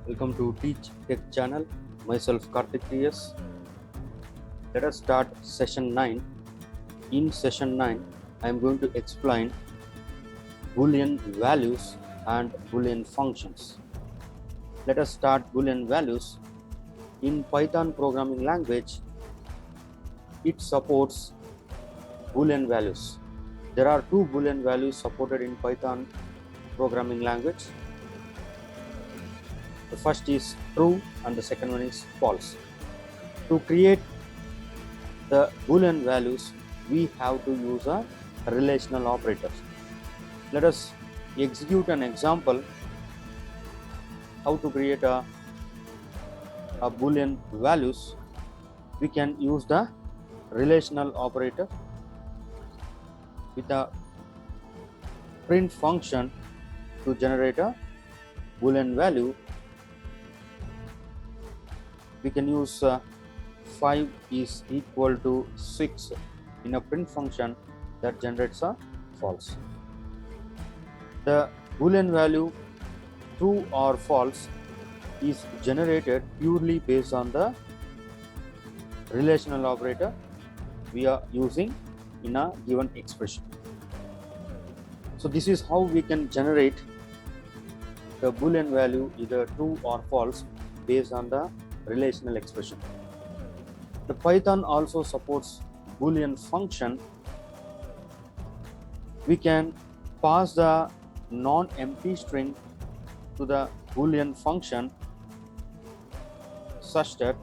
Welcome to Teach Tech channel. Myself Karthik TS. Let us start session 9. In session 9, I am going to explain Boolean values and Boolean functions. Let us start Boolean values. In Python programming language, it supports Boolean values. There are two Boolean values supported in Python programming language. The first is true and the second one is false. To create the Boolean values, we have to use a relational operator. Let us execute an example how to create a Boolean values. We can use the relational operator with a print function to generate a Boolean value. We can use 5 is equal to 6 in a print function that generates a false. The Boolean value true or false is generated purely based on the relational operator we are using in a given expression. So this is how we can generate the Boolean value either true or false based on the relational expression. The Python also supports Boolean function. We can pass the non-empty string to the Boolean function such that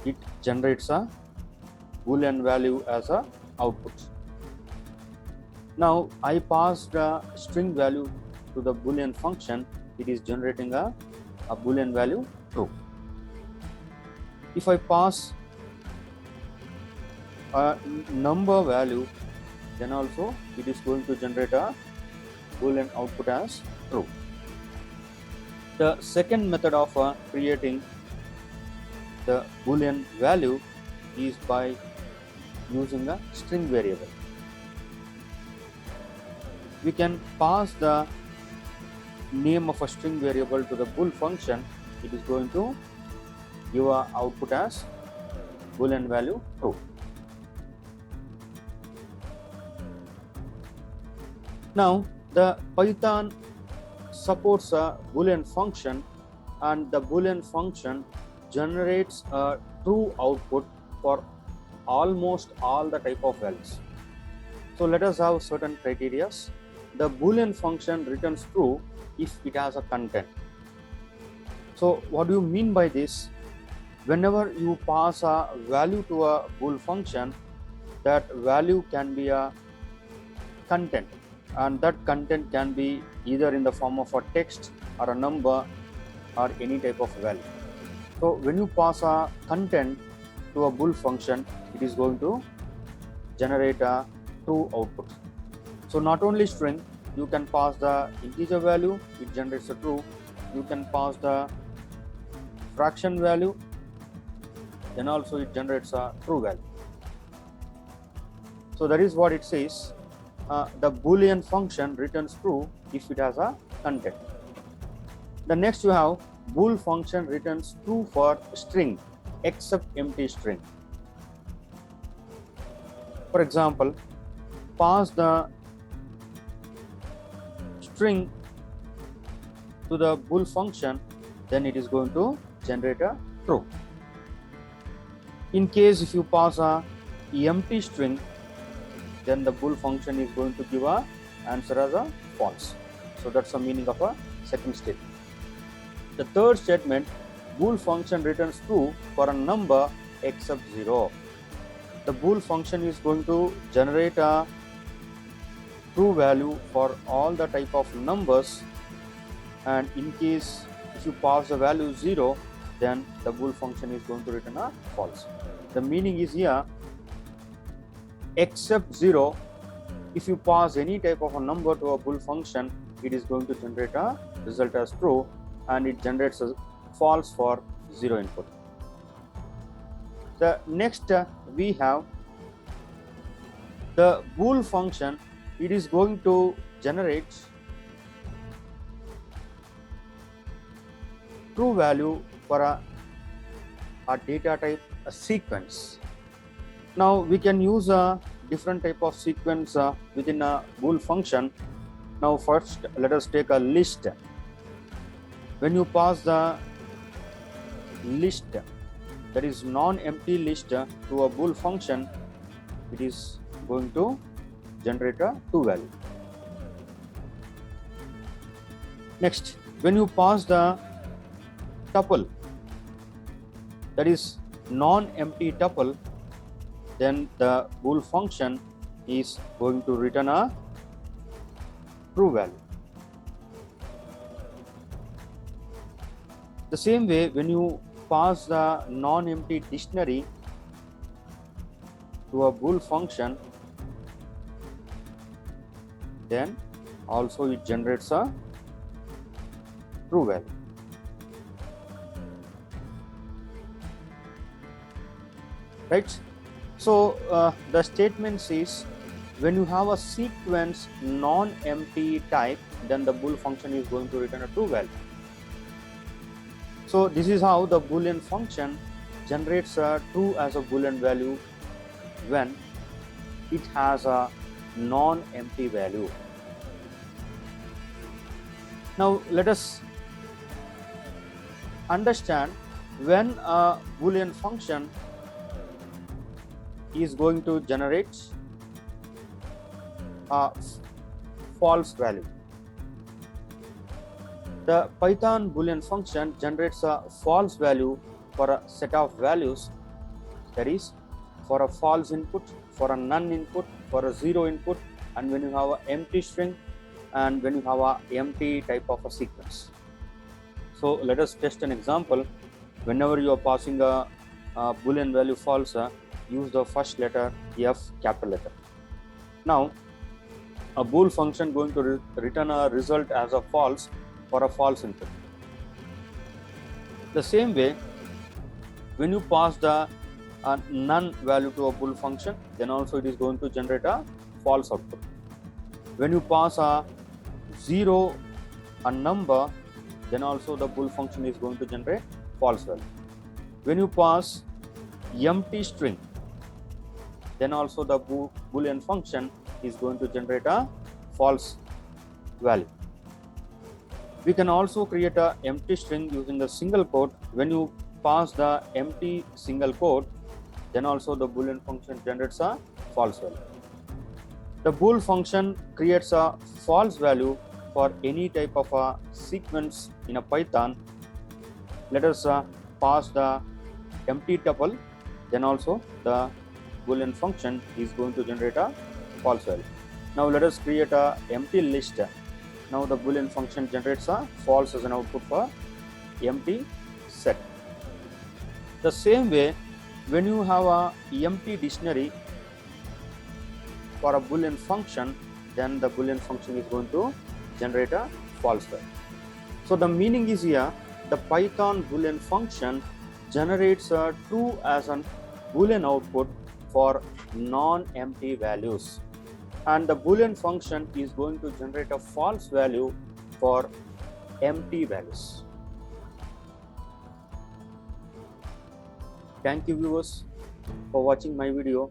it generates a Boolean value as a output. Now I pass the string value to the Boolean function. It is generating a Boolean value true. If I pass a number value, then also it is going to generate a Boolean output as true. The second method of creating the Boolean value is by using a string variable. We can pass the name of a string variable to the bool function. It is going to give a output as Boolean value true. Now the Python supports a Boolean function, and the Boolean function generates a true output for almost all the type of values. So let us have certain criteria. The Boolean function returns true if it has a content. So what do you mean by this? Whenever you pass a value to a bool function, that value can be a content, and that content can be either in the form of a text or a number or any type of value. So when you pass a content to a bool function, it is going to generate a true output. So not only string, you can pass the integer value, it generates a true. You can pass the fraction value, then also it generates a true value. So that is what it says. The Boolean function returns true if it has a content. The next you have bool function returns true for string except empty string. For example, pass the string to the bool function, then it is going to generate a true. In case if you pass a empty string, then the bool function is going to give a answer as a false. So that's the meaning of a second statement. The third statement, bool function returns true for a number except 0. The bool function is going to generate a true value for all the type of numbers, and in case if you pass the value 0, then the bool function is going to return a false. The meaning is here except 0. If you pass any type of a number to a bool function, it is going to generate a result as true, and it generates a false for 0 input. The next we have the bool function. It is going to generate true value for a data type, a sequence. Now we can use a different type of sequence within a bool function. Now first let us take a list. When you pass the list, that is non-empty list, to a bool function, it is going to generate a true value. Next, when you pass the tuple, that is non-empty tuple, then the bool function is going to return a true value. The same way, when you pass the non-empty dictionary to a bool function, then also it generates a true value. Right? So the statement says when you have a sequence non-empty type, then the bool function is going to return a true value. So this is how the boolean function generates a true as a boolean value when it has a non-empty value. Now let us understand when a boolean function is going to generate a false value. The Python boolean function generates a false value for a set of values, that is for a false input, for a none input, for a zero input, and when you have an empty string, and when you have a empty type of a sequence. So let us test an example. Whenever you are passing a boolean value false, use the first letter F, capital letter. Now a bool function going to return a result as a false for a false input. The same way, when you pass the none value to a bool function, then also it is going to generate a false output. When you pass a zero, a number, then also the bool function is going to generate false value. When you pass empty string, then also the boolean function is going to generate a false value. We can also create an empty string using the single quote. When you pass the empty single quote, then also the boolean function generates a false value. The bool function creates a false value for any type of a sequence in a Python. Let us pass the empty tuple, then also the boolean function is going to generate a false value. Now let us create a empty list. Now the boolean function generates a false as an output for empty set. The same way, when you have a empty dictionary for a boolean function, then the boolean function is going to generate a false value. So the meaning is here, the Python boolean function generates a true as a boolean output for non-empty values, and the boolean function is going to generate a false value for empty values. Thank you viewers for watching my video.